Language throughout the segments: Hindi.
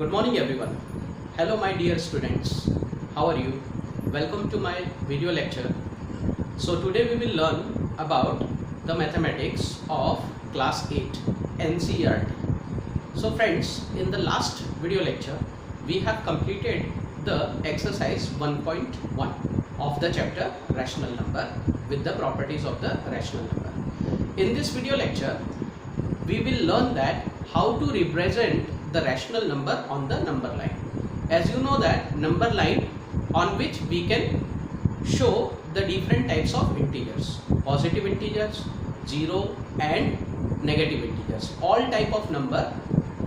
Good morning everyone. Hello my dear students. How are you? Welcome to my video lecture. So today we will learn about the mathematics of class 8 NCERT. So friends, in the last video lecture we have completed the exercise 1.1 of the chapter rational number with the properties of the rational number. In this video lecture we will learn that how to represent the rational number on the number line. As you know that number line on which we can show the different types of integers, positive integers, 0 and negative integers. All type of number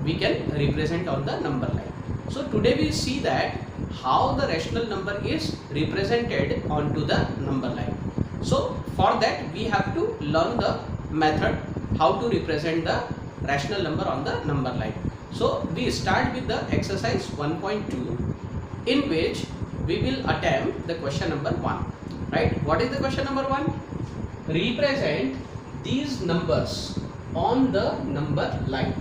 we can represent on the number line. So today we see that how the rational number is represented onto the number line. So for that we have to learn the method how to represent the rational number on the number line. So we start with the exercise 1.2 in which we will attempt the question number 1. Right? What is the question number 1? Represent these numbers on the number line.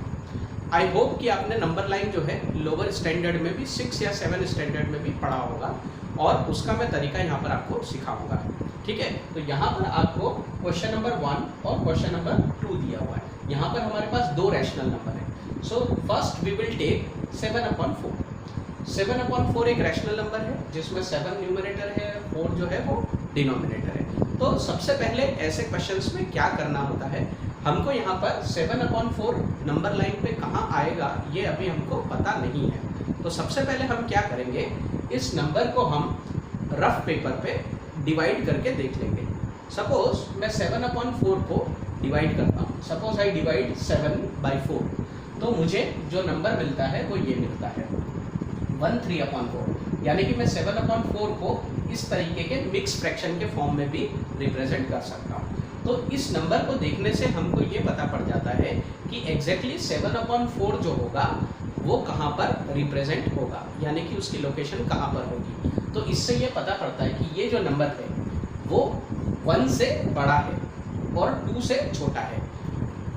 I hope कि आपने नंबर लाइन जो है लोअर स्टैंडर्ड में भी 6 या 7 स्टैंडर्ड में भी पढ़ा होगा और उसका मैं तरीका यहाँ पर आपको सिखाऊंगा. ठीक है, तो यहाँ पर आपको क्वेश्चन नंबर 1 और क्वेश्चन नंबर 2 दिया हुआ है. यहाँ पर हमारे पास दो रैशनल नंबर है. So first we will take 7/4. 7/4 एक रैशनल नंबर है जिसमें 7 न्यूमरेटर है, 4 जो है वो डिनोमिनेटर है. तो सबसे पहले ऐसे क्वेश्चंस में क्या करना होता है, हमको यहाँ पर 7/4 नंबर लाइन पे कहाँ आएगा ये अभी हमको पता नहीं है. तो सबसे पहले हम क्या करेंगे, इस नंबर को हम रफ पेपर पे डिवाइड करके देख लेंगे. सपोज मैं 7/4 को डिवाइड करता हूँ. सपोज आई डिवाइड 7/4, तो मुझे जो नंबर मिलता है वो ये मिलता है 13/4. यानी कि मैं 7/4 को इस तरीके के मिक्स फ्रैक्शन के फॉर्म में भी रिप्रेजेंट कर सकता हूँ. तो इस नंबर को देखने से हमको ये पता पड़ जाता है कि एग्जैक्टली 7/4 जो होगा वो कहाँ पर रिप्रेजेंट होगा, यानी कि उसकी लोकेशन कहाँ पर होगी. तो इससे ये पता पड़ता है कि ये जो नंबर है वो 1 से बड़ा है और 2 से छोटा है.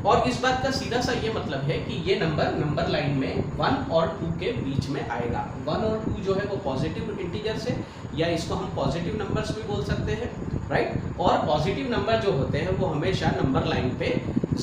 और इस बात का सीधा सा ये मतलब है कि ये नंबर लाइन में 1 और 2 के बीच में आएगा. 1 और 2 जो है वो पॉजिटिव इंटीजर्स है, या इसको हम पॉजिटिव नंबर्स भी बोल सकते हैं. राइट, और पॉजिटिव नंबर जो होते हैं वो हमेशा नंबर लाइन पे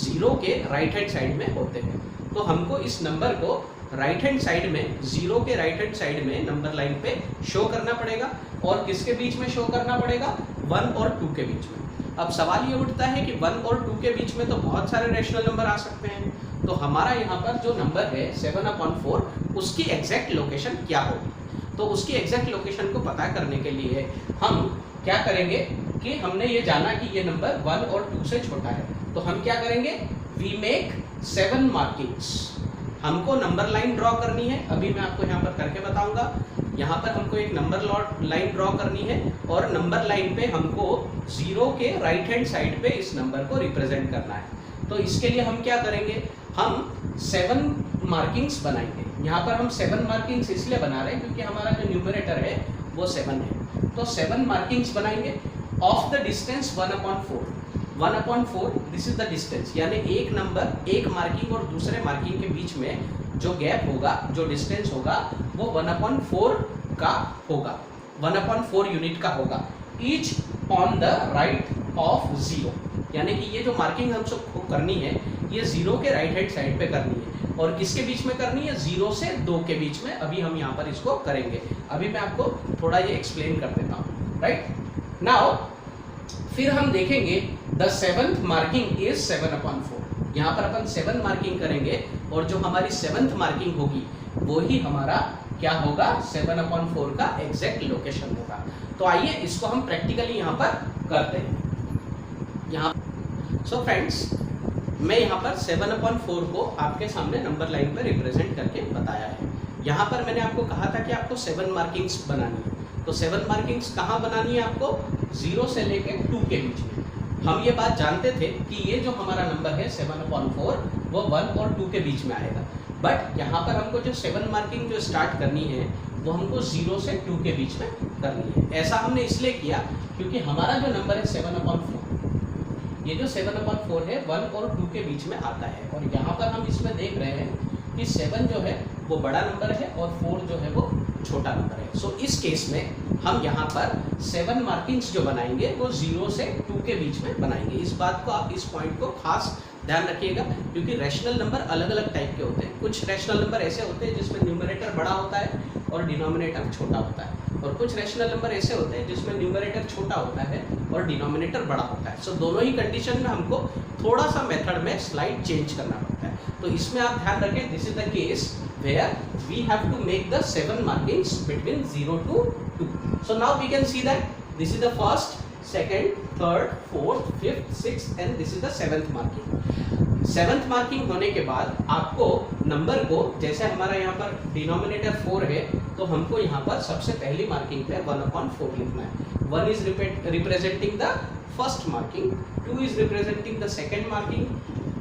0 के राइट हैंड साइड में होते हैं. तो हमको इस नंबर को राइट हैंड साइड में, 0 के राइट हैंड साइड में नंबर लाइन पे शो करना पड़ेगा. और किसके बीच में शो करना पड़ेगा, 1 और 2 के बीच में. अब सवाल ये उठता है कि 1 और 2 के बीच में तो बहुत सारे रैशनल नंबर आ सकते हैं. तो हमारा यहाँ पर जो नंबर है 7/4 उसकी एग्जैक्ट लोकेशन क्या होगी. तो उसकी एग्जैक्ट लोकेशन को पता करने के लिए हम क्या करेंगे कि हमने ये जाना कि ये नंबर 1 और 2 से छोटा है. तो हम क्या करेंगे, वी मेक 7 मार्किंग्स. हमको नंबर लाइन ड्रॉ करनी है. अभी मैं आपको यहाँ पर करके बताऊंगा. यहाँ पर हमको एक नंबर लाइन ड्रॉ करनी है और नंबर लाइन पे हमको 0 के राइट हैंड साइड पे इस नंबर को रिप्रेजेंट करना है. तो इसके लिए हम क्या करेंगे, हम 7 मार्किंग्स बनाएंगे. यहाँ पर हम 7 मार्किंग्स इसलिए बना रहे हैं क्योंकि हमारा जो न्यूमरेटर है वो 7 है. तो 7 मार्किंग्स बनाएंगे of the distance 1/4. 1/4 this is the distance, यानी एक नंबर, एक मार्किंग और दूसरे मार्किंग के बीच में जो गैप होगा, जो डिस्टेंस होगा वो 1/4 का होगा, 1/4 यूनिट का होगा. Each on the right of 0, यानी कि ये जो मार्किंग हम सबको करनी है ये 0 के राइट हैंड साइड पे करनी है. और किसके बीच में करनी है, 0 से 2 के बीच में. अभी हम यहाँ पर इसको करेंगे. अभी मैं आपको थोड़ा ये एक्सप्लेन कर देता हूँ. राइट नाउ फिर हम देखेंगे द 7th मार्किंग इज 7/4. यहाँ पर अपन 7 मार्किंग करेंगे और जो हमारी 7th मार्किंग होगी वो ही हमारा क्या होगा, 7/4 का एग्जैक्ट लोकेशन होगा. तो आइए इसको हम प्रैक्टिकली यहाँ पर करते हैं. यहाँ सो फ्रेंड्स, मैं यहाँ पर 7/4 को आपके सामने नंबर लाइन पर रिप्रेजेंट करके बताया है. यहाँ पर मैंने आपको कहा था कि आपको 7 मार्किंग्स बनानी है. तो 7 मार्किंग्स कहाँ बनानी है आपको, 0 से लेके 2 के बीच में. हम ये बात जानते थे कि ये जो हमारा नंबर है 7/4 वो 1 और 2 के बीच में आएगा. बट यहाँ पर हमको जो 7 मार्किंग जो स्टार्ट करनी है वो हमको 0 से 2 के बीच में करनी है. ऐसा हमने इसलिए किया क्योंकि हमारा जो नंबर है 7/4, ये जो 7/4 है 1 और 2 के बीच में आता है. और यहाँ पर हम इसमें देख रहे हैं कि 7 जो है वो बड़ा नंबर है और 4 जो है वो छोटा नंबर है। सो इस केस में हम यहाँ पर 7 मार्किंग्स जो बनाएंगे वो 0 से 2 के बीच में बनाएंगे। इस बात को आप इस पॉइंट को खास ध्यान रखिएगा, क्योंकि रैशनल नंबर अलग अलग टाइप के होते हैं। कुछ रैशनल नंबर ऐसे होते हैं जिसमें न्यूमरेटर बड़ा होता है और डिनोमिनेटर छोटा होता है, और कुछ रैशनल नंबर ऐसे होते हैं जिसमें न्यूमरेटर छोटा होता है और डिनोमिनेटर बड़ा होता है। सो दोनों ही कंडीशन में हमको थोड़ा सा मेथड में स्लाइड चेंज करना पड़ता है। तो इसमें आप ध्यान रखें, this is the case where we have to make the 7 markings between 0 to 2. So now we can see that this is the first, second, third, fourth, fifth, sixth and this is the 7th marking. 7th marking होने के बाद आपको नंबर को, जैसे हमारा यहाँ पर डिनोमिनेटर 4 है, तो हमको यहाँ पर सबसे पहली मार्किंग पे 1/4 लिखना है। 1 is representing the first marking, 2 is representing the second marking,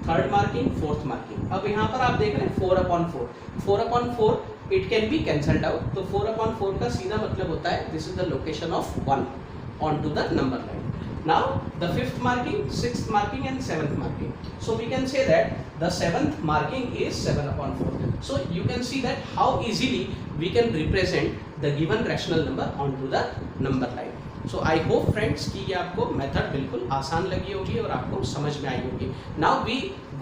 third marking, fourth marking. अब यहाँ पर आप देख रहे हैं 4/4, 4/4 it can be cancelled out. तो 4/4 का सीधा मतलब होता है this is the location of 1 on to the number line. Now the 5th marking, 6th marking and 7th marking. So we can say that the 7th marking is 7/4. So you can see that how easily we can represent the given rational number onto the number line. So I hope friends कि ये आपको method बिल्कुल आसान लगी होगी और आपको समझ में आई होगी। Now we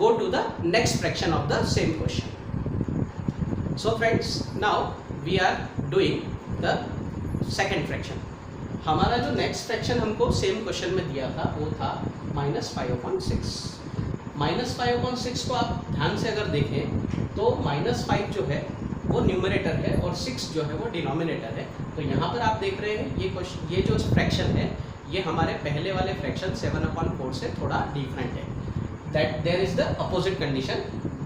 go to the next fraction of the same question. So friends, now we are doing the second fraction. हमारा जो नेक्स्ट फ्रैक्शन हमको सेम क्वेश्चन में दिया था वो था -5/6। -5/6 को आप ध्यान से अगर देखें तो -5 जो है वो न्यूमरेटर है और 6 जो है वो डिनोमिनेटर है। तो यहाँ पर आप देख रहे हैं ये जो फ्रैक्शन है ये हमारे पहले वाले फ्रैक्शन 7/4 से थोड़ा डिफरेंट है। That there is the opposite condition,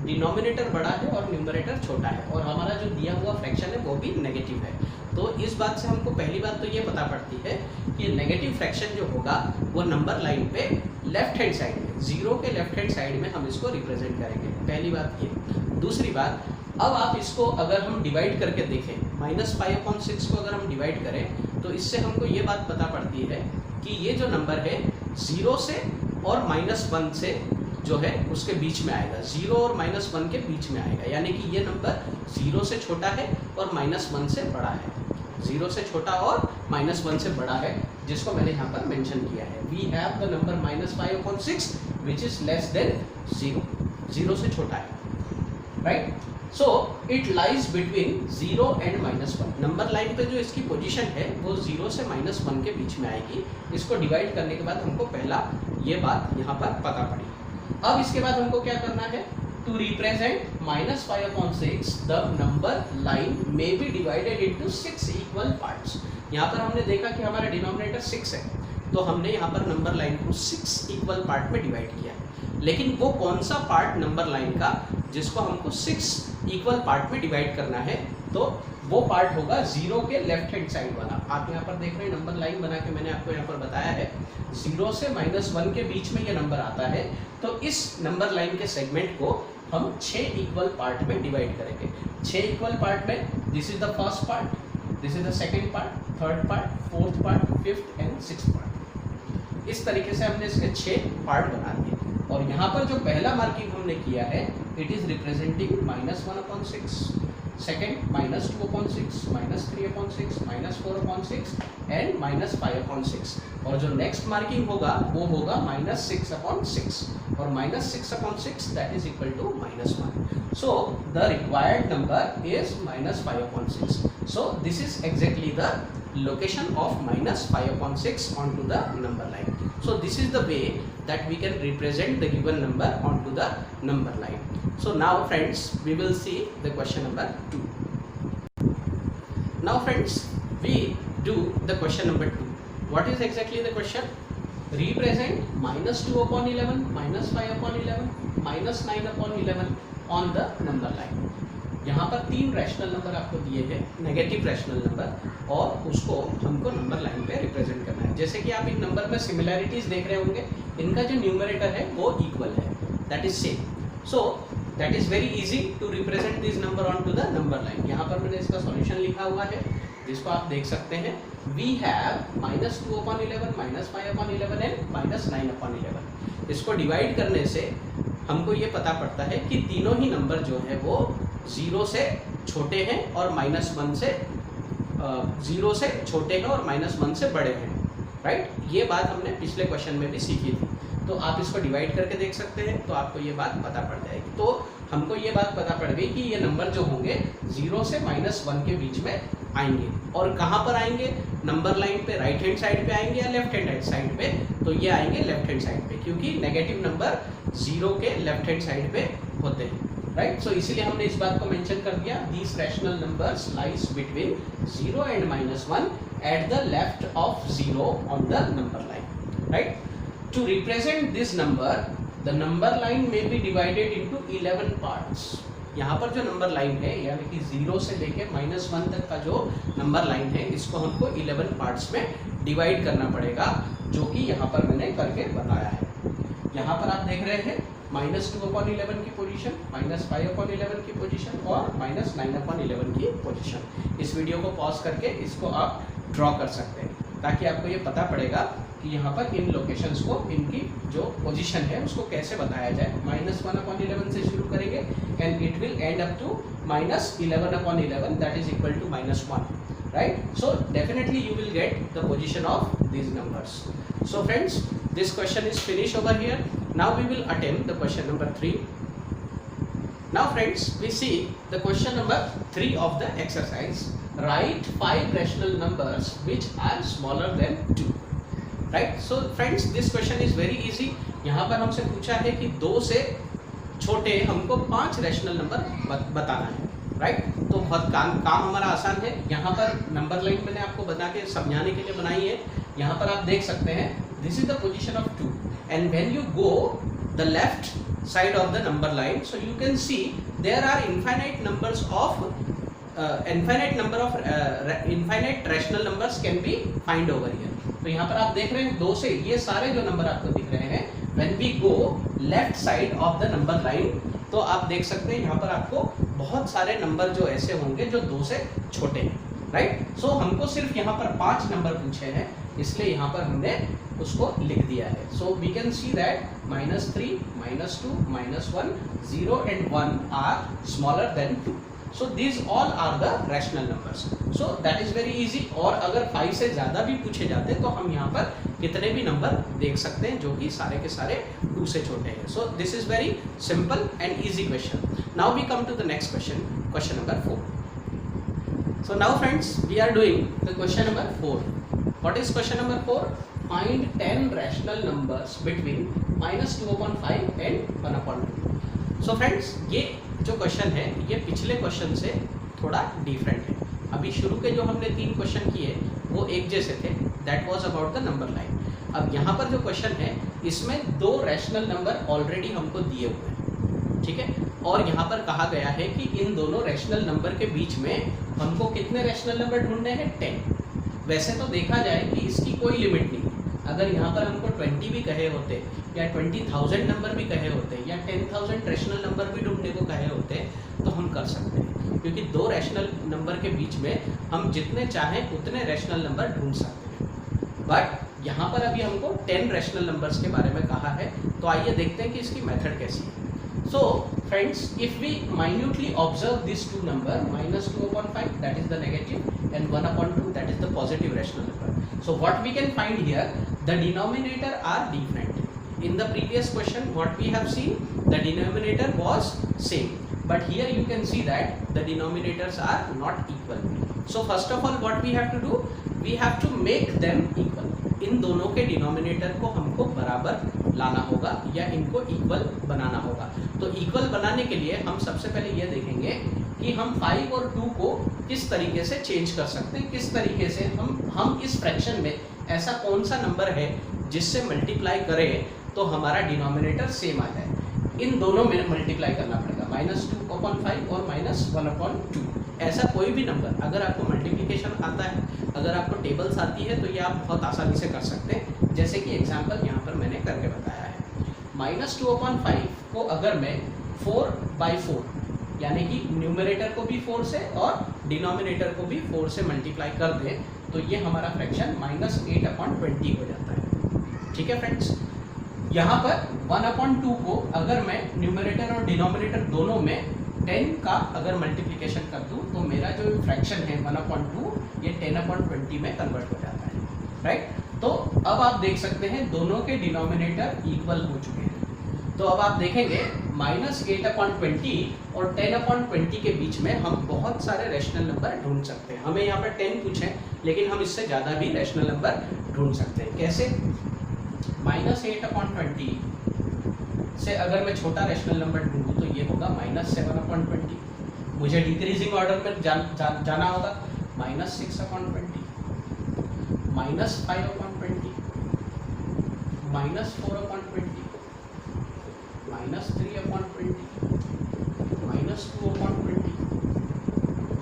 denominator बड़ा है और न्यूमरेटर छोटा है, और हमारा जो दिया हुआ फ्रैक्शन है वो भी नेगेटिव है। तो इस बात से हमको पहली बात तो ये पता पड़ती है कि नेगेटिव फ्रैक्शन जो होगा वो नंबर लाइन पे लेफ्ट हैंड साइड में, 0 के लेफ्ट हैंड साइड में हम इसको रिप्रेजेंट करेंगे। पहली बात ये। दूसरी बात, अब आप इसको अगर हम डिवाइड करके देखें, -5/6 को अगर हम डिवाइड करें तो इससे हमको ये बात पता पड़ती है कि ये जो नंबर है 0 से और -1 से जो है उसके बीच में आएगा, 0 और -1 के बीच में आएगा। यानी कि ये नंबर 0 से छोटा है और -1 से बड़ा है, 0 से छोटा और -1 से बड़ा है, जिसको मैंने यहाँ पर मेंशन किया है। We have the number -5/6 which is less than 0, 0 से छोटा है, right. So it lies between 0 and -1। Number line पे जो इसकी पोजीशन है वो 0 से -1 के बीच में आएगी। इसको डिवाइड करने के बाद हमको पहला ये बात यहाँ पर पता पड़ी। अब इसके बाद हमको क्या करना है, to represent -5/6 the number line में be divided into 6 equal parts. यहाँ पर हमने देखा कि हमारा डिनोमिनेटर 6 है, तो हमने यहाँ पर नंबर लाइन को 6 इक्वल पार्ट में डिवाइड किया है। लेकिन वो कौन सा पार्ट नंबर लाइन का जिसको हमको 6 इक्वल पार्ट में डिवाइड करना है, तो वो पार्ट होगा 0 के लेफ्ट हैंड साइड वाला। आप यहाँ पर देख रहे हैं नंबर लाइन बना के मैंने आपको यहाँ पर बताया है 0 से -1 के बीच में ये नंबर आता है। तो इस नंबर लाइन के सेगमेंट को हम 6 इक्वल पार्ट में डिवाइड करेंगे। 6 इक्वल पार्ट में this is the first part, this is the second part, third part, fourth part, fifth and sixth part. इस तरीके से हमने इसके 6 पार्ट बना दिए। और यहाँ पर जो पहला मार्किंग हमने किया है it is representing -1/6, second -2/6, -3/6, -4/6 and -5/6। और जो नेक्स्ट मार्किंग होगा वो होगा -6/6, और -6/6 that is equal to -1। So the required number is -5/6। So this is exactly the location of -5/6 onto the number line. So this is the way that we can represent the given number onto the number line. So now friends, we will see the question number 2. Now friends, we do the question number 2. What is exactly the question? Represent -2/11, -5/11, -9/11 on the number line. यहाँ पर 3 रैशनल नंबर आपको दिए हैं, नेगेटिव रैशनल नंबर, और उसको हमको नंबर लाइन पे रिप्रेजेंट करना है। जैसे कि आप इन नंबर में सिमिलैरिटीज देख रहे होंगे, इनका जो न्यूमरेटर है वो इक्वल है, that is same. So that is very easy to represent this number on to the number line. यहाँ पर मैंने इसका सॉल्यूशन लिखा हुआ है जिसको आप देख सकते हैं। We have -2/11, -5/11 and -9/11। इसको डिवाइड करने से हमको ये पता पड़ता है कि तीनों ही नंबर जो है वो 0 से छोटे हैं और -1 से 0 से छोटे हैं और -1 से बड़े हैं, राइट। ये बात हमने पिछले क्वेश्चन में भी सीखी थी। तो आप इसको डिवाइड करके देख सकते हैं, तो आपको ये बात पता पड़ जाएगी। तो हमको ये बात पता पड़ गई कि ये नंबर जो होंगे 0 से -1 के बीच में आएंगे। और कहाँ पर आएंगे? नंबर लाइन पे राइट हैंड साइड पे आएंगे या लेफ्ट हैंड साइड पे? तो ये आएंगे लेफ्ट हैंड साइड पे, क्योंकि नेगेटिव नंबर 0 के लेफ्ट हैंड साइड पे होते हैं, राइट। सो इसीलिए हमने इस बात को मेंशन कर दिया, these rational numbers lies between 0 and -1 at the left of 0 on the number line, right. To represent this number, the number line में बी डिवाइडेड इनटू 11 पार्ट्स। यहाँ पर जो नंबर लाइन है, यानी कि 0 से लेके -1 तक का जो नंबर लाइन है, इसको हमको 11 पार्ट्स में डिवाइड करना पड़ेगा, जो कि यहाँ पर मैंने करके बताया है। यहाँ पर आप देख रहे हैं -2/11 की पोजीशन, -5/11 की पोजीशन और -9/11 की पोजीशन। इस वीडियो को पॉज करके इसको आप ड्रॉ कर सकते हैं, ताकि आपको ये पता पड़ेगा कि यहाँ पर इन लोकेशंस को, इनकी जो पोजीशन है उसको कैसे बताया जाए। -1/11 से शुरू करेंगे and it will end up to -11/11, that is equal to -1, right? So definitely you will get the position of these numbers. So friends, this question is finished over here. Now we will attempt the question number 3. Now friends, we see the question number 3 of the exercise. Write 5 rational numbers which are smaller than 2. Right? So friends, this question is very easy. यहाँ पर हमसे पूछा है कि 2 से छोटे हमको 5 रैशनल नंबर बताना है, राइट। तो बहुत काम हमारा आसान है। यहाँ पर नंबर लाइन मैंने आपको बना के समझाने के लिए बनाई है। यहाँ पर आप देख सकते हैं, this is the position of 2 and when you go the left side of the number line, so you can see there are infinite rational numbers can be find over here. तो यहाँ पर आप देख रहे हैं 2 से ये सारे जो नंबर आपको दिख रहे हैं, when we go left side of the number line, तो आप देख सकते हैं यहाँ पर आपको बहुत सारे नंबर जो ऐसे होंगे जो 2 से छोटे हैं, राइट। सो हमको सिर्फ यहाँ पर 5 नंबर पूछे हैं, इसलिए यहाँ पर हमने उसको लिख दिया है। So we can see that -3, -2, -1, 0 and 1 are smaller than 2. So these all are the rational numbers. So that is very easy. और अगर 5 से ज़्यादा भी पूछे जाते तो हम यहाँ पर कितने भी नंबर देख सकते हैं जो कि सारे के सारे 2 से छोटे हैं. So this is very simple and easy question. Now we come to the next question, question number 4. So now friends, we are doing the question number 4. What is question number 4? Find 10 rational numbers between -2/5 and 1/2. So friends, ये जो क्वेश्चन है ये पिछले क्वेश्चन से थोड़ा डिफरेंट है. अभी शुरू के जो हमने 3 क्वेश्चन किए वो एक जैसे थे, that was about the number line. अब यहाँ पर जो क्वेश्चन है इसमें 2 रैशनल नंबर ऑलरेडी हमको दिए हुए हैं, ठीक है. और यहाँ पर कहा गया है कि इन दोनों रैशनल नंबर के बीच में हमको कितने रैशनल नंबर ढूंढने हैं? 10. वैसे तो देखा जाए कि इसकी कोई लिमिट नहीं है. अगर यहाँ पर हमको 20 भी कहे होते या 20,000 नंबर भी कहे होते या 10,000 रैशनल नंबर भी ढूंढने को कहे होते तो हम कर सकते हैं, क्योंकि 2 रैशनल नंबर के बीच में हम जितने चाहें उतने रैशनल नंबर ढूंढ सकते हैं. बट यहाँ पर अभी हमको 10 रैशनल नंबर्स के बारे में कहा है, तो आइए देखते हैं कि इसकी मेथड कैसी है. So friends, if we minutely observe these 2 number, -2/5 that is the negative and 1/2 that is the positive rational number. So what we can find here, the denominator are different. In the previous question what we have seen, the denominator was same, but here you can see that the denominators are not equal. So first of all what we have to do, we have to make them equal. इन दोनों के डिनोमिनेटर को हमको बराबर लाना होगा या इनको इक्वल बनाना होगा. तो इक्वल बनाने के लिए हम सबसे पहले ये देखेंगे कि हम 5 और 2 को किस तरीके से चेंज कर सकते हैं, किस तरीके से हम इस फ्रैक्शन में ऐसा कौन सा नंबर है जिससे मल्टीप्लाई करें तो हमारा डिनोमिनेटर सेम आ जाए. इन दोनों में मल्टीप्लाई करना पड़ेगा, -2/5 और -1/2. ऐसा कोई भी नंबर अगर आपको मल्टीप्लिकेशन आता है, अगर आपको टेबल्स आती है, तो ये आप बहुत आसानी से कर सकते हैं. जैसे कि एग्जांपल यहाँ पर मैंने करके बताया है. -2/5 को अगर मैं 4/4 यानी कि न्यूमरेटर को भी 4 से और डिनोमिनेटर को भी 4 से मल्टीप्लाई कर दें तो ये हमारा फ्रैक्शन -8/20 हो जाता है. ठीक है फ्रेंड्स. यहाँ पर 1/2 को अगर मैं न्यूमरेटर और डिनोमिनेटर दोनों में 10 का अगर मल्टीप्लिकेशन कर दूं तो मेरा जो फ्रैक्शन है 1/2 ये 10/20 में कन्वर्ट हो जाता है, राइट। तो अब आप देख सकते हैं दोनों के डिनोमिनेटर इक्वल हो चुके हैं। तो अब आप देखेंगे -8/20 और 10/20 के बीच में हम बहुत सारे रैशनल नंबर ढूंढ सकते हैं। हमें यहाँ पर 10 पूछे, लेकिन हम इससे ज़्यादा भी रैशनल नंबर ढूंढ सकते हैं। कैसे? -8/20 से अगर मैं छोटा रैशनल नंबर ढूंढूं तो ये होगा -7/20। मुझे डिक्रीजिंग ऑर्डर में जाना होगा -6/20, -5/20, -4/20, -3/20, -2/20,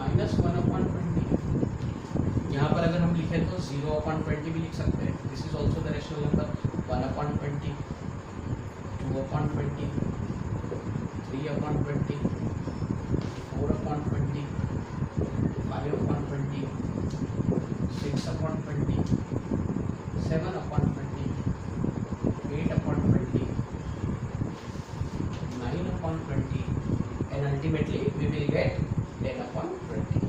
-1/20। यहाँ पर अगर हम लिखें तो 0/20 भी लिख सकते हैं। This is also the rational number. 1/20, 2/20, 3/20, 4/20, 5/20, 6/20, 7/20, 8/20, 9/20 and ultimately we will get 10/20।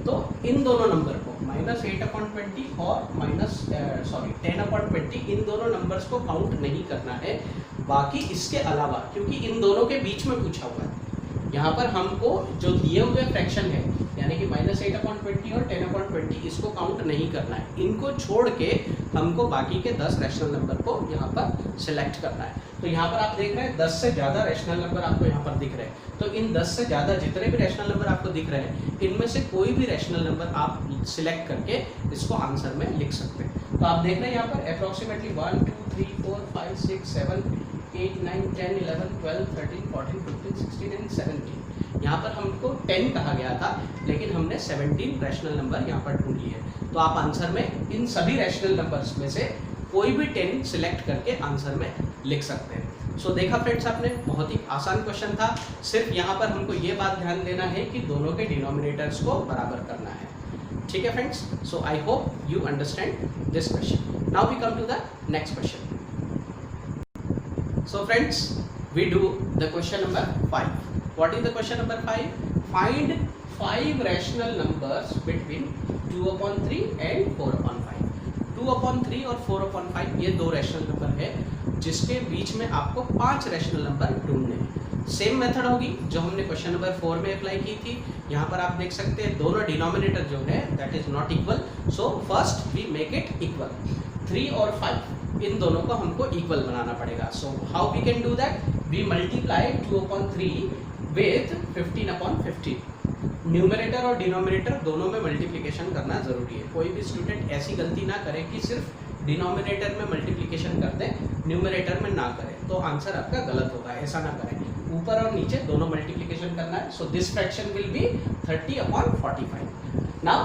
तो इन दोनों नंबर को -8/20 और -10/20 इन दोनों नंबर्स को काउंट नहीं करना है। बाकी इसके अलावा, क्योंकि इन दोनों के बीच में पूछा हुआ है, यहाँ पर हमको जो दिए हुए फ्रैक्शन है यानी कि -8/20 और 10/20 इसको काउंट नहीं करना है। इनको छोड़ के हमको बाकी के 10 रैशनल नंबर को यहाँ पर सिलेक्ट करना है। तो यहाँ पर आप देख रहे हैं 10 से ज़्यादा रैशनल नंबर आपको यहाँ पर दिख रहे हैं। तो इन 10 से ज़्यादा जितने भी रैशनल नंबर आपको दिख रहे हैं, इनमें से कोई भी रैशनल नंबर आप सिलेक्ट करके इसको आंसर में लिख सकते हैं। तो आप देख रहे हैं यहाँ पर अप्रॉक्सीमेटली 1 2 3 4 5 6 7 8 9 10 11 12 13 14 15 16 एंड 17। यहाँ पर हमको 10 कहा गया था, लेकिन हमने 17 रैशनल नंबर यहाँ पर ढूंढ लिए। तो आप आंसर में इन सभी रैशनल नंबर्स में से कोई भी 10 सिलेक्ट करके आंसर में लिख सकते हैं। सो देखा फ्रेंड्स, आपने बहुत ही आसान क्वेश्चन था। सिर्फ यहाँ पर हमको ये बात ध्यान देना है कि दोनों के डिनोमिनेटर्स को बराबर करना है। ठीक है friends, so I hope you understand this question. Now we come to the next question. So friends, we do the question number 5. What is the question number 5? Find 5 rational numbers between 2/3 and 4/5. 2/3 और 4/5 ये दो रैशनल नंबर है जिसके बीच में आपको 5 रैशनल नंबर ढूंढने हैं। सेम मेथड होगी जो हमने क्वेश्चन नंबर 4 में अप्लाई की थी। यहाँ पर आप देख सकते हैं दोनों डिनोमिनेटर जो है that is not equal, so first we make it equal. 3 और 5 इन दोनों को हमको इक्वल बनाना पड़ेगा। So how we can do that? We multiply 2/3 with 15/15। Numerator और डिनोमिनेटर दोनों में मल्टीप्लिकेशन करना जरूरी है। कोई भी स्टूडेंट ऐसी गलती ना करे कि सिर्फ डिनोमिनेटर में मल्टीप्लिकेशन कर दें, न्यूमरेटर में ना करें, तो आंसर आपका गलत होगा। ऐसा ना करें, ऊपर और नीचे दोनों मल्टीप्लिकेशन करना है। So this fraction will be 30/45। Now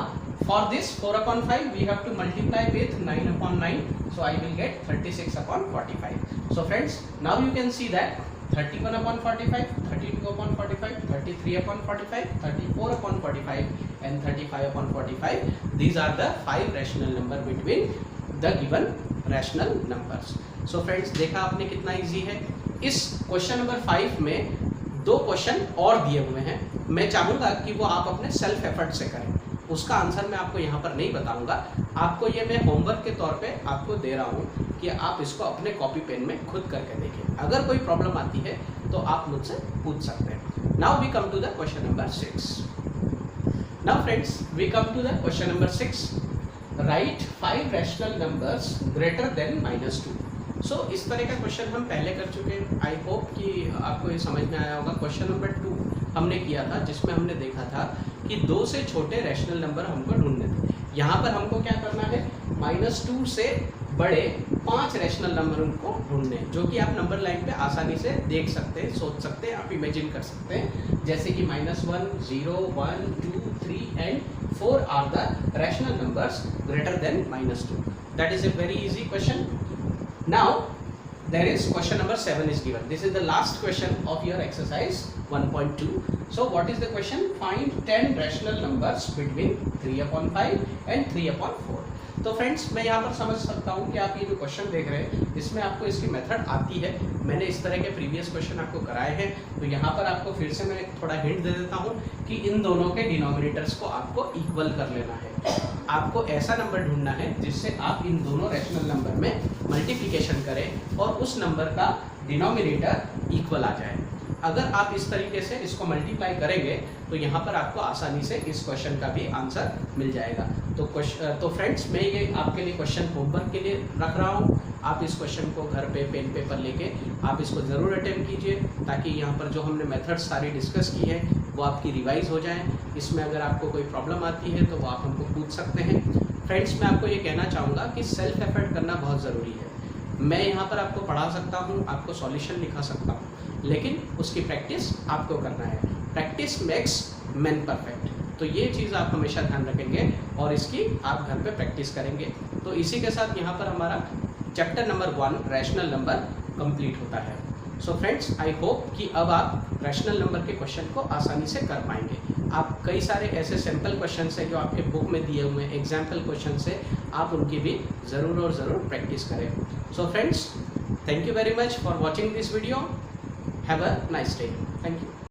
for this 4/5 we have to multiply with 9/9, so I will get 36/45. So friends, now you can see that 31/45, 32/45, 33/45, 34/45 and 35/45, these are the 5 rational number between the given rational numbers. So friends, देखा आपने कितना इजी है। इस क्वेश्चन नंबर 5 में 2 क्वेश्चन और दिए हुए हैं। मैं चाहूँगा कि वो आप अपने सेल्फ एफर्ट से करें। उसका आंसर मैं आपको यहाँ पर नहीं बताऊंगा, आपको ये मैं होमवर्क के तौर पे आपको दे रहा हूँ कि आप इसको अपने कॉपी पेन में खुद करके देखें। अगर कोई प्रॉब्लम आती है तो आप मुझसे पूछ सकते हैं। Now we come to the question number 6। Now friends, we come to the question number 6। Right 5 rational numbers greater than -2। So इस तरह का क्वेश्चन हम पहले कर चुके हैं। आई होप कि आपको ये समझ में आया होगा। क्वेश्चन नंबर 2 हमने किया था जिसमें हमने देखा था कि 2 से छोटे रैशनल नंबर हमको ढूंढने थे। यहाँ पर हमको क्या करना है, -2 से बड़े 5 रैशनल नंबर उनको ढूंढने हैं, जो कि आप नंबर लाइन पे आसानी से देख सकते हैं, सोच सकते हैं, आप इमेजिन कर सकते हैं। जैसे कि -1, 0, 1, 2, 3 and 4 are the rational numbers greater than -2। That is a very easy question. Now there is question number 7 is given. This is the last question of your exercise 1.2. So what is the question? Find 10 rational numbers between 3/5 and 3/4. तो फ्रेंड्स मैं यहाँ पर समझ सकता हूँ कि आप ये जो क्वेश्चन देख रहे हैं इसमें आपको इसकी मेथड आती है। मैंने इस तरह के प्रीवियस क्वेश्चन आपको कराए हैं। तो यहाँ पर आपको फिर से मैं थोड़ा हिंट दे देता हूँ कि इन दोनों के डिनोमिनेटर्स को आपको इक्वल कर लेना है। आपको ऐसा नंबर ढूंढना है जिससे आप इन दोनों रैशनल नंबर में मल्टीप्लिकेशन करें और उस नंबर का डिनोमिनेटर इक्वल आ जाए। अगर आप इस तरीके से इसको मल्टीप्लाई करेंगे तो यहाँ पर आपको आसानी से इस क्वेश्चन का भी आंसर मिल जाएगा। तो फ्रेंड्स मैं ये आपके लिए क्वेश्चन होमवर्क के लिए रख रहा हूँ। आप इस क्वेश्चन को घर पे पेन पेपर लेके आप इसको ज़रूर अटेम्प्ट कीजिए, ताकि यहाँ पर जो हमने मेथड्स सारी डिस्कस की है वो आपकी रिवाइज हो जाए। इसमें अगर आपको कोई प्रॉब्लम आती है तो वो आप हमको पूछ सकते हैं। फ्रेंड्स मैं आपको ये कहना चाहूँगा कि सेल्फ एफर्ट करना बहुत ज़रूरी है। मैं यहाँ पर आपको पढ़ा सकता हूँ, आपको सॉल्यूशन लिखा सकता हूँ, लेकिन उसकी प्रैक्टिस आपको करना है। Practice makes man perfect. तो ये चीज़ आप हमेशा ध्यान रखेंगे और इसकी आप घर पे प्रैक्टिस करेंगे। तो इसी के साथ यहाँ पर हमारा chapter number 1 rational number complete होता है। सो फ्रेंड्स आई होप कि अब आप रैशनल नंबर के क्वेश्चन को आसानी से कर पाएंगे। आप कई सारे ऐसे सिंपल क्वेश्चन हैं जो आपके बुक में दिए हुए हैं, एग्जाम्पल क्वेश्चन से आप उनकी भी ज़रूर और ज़रूर प्रैक्टिस करें। So friends thank you very much for watching this video. Have a nice day. Thank you.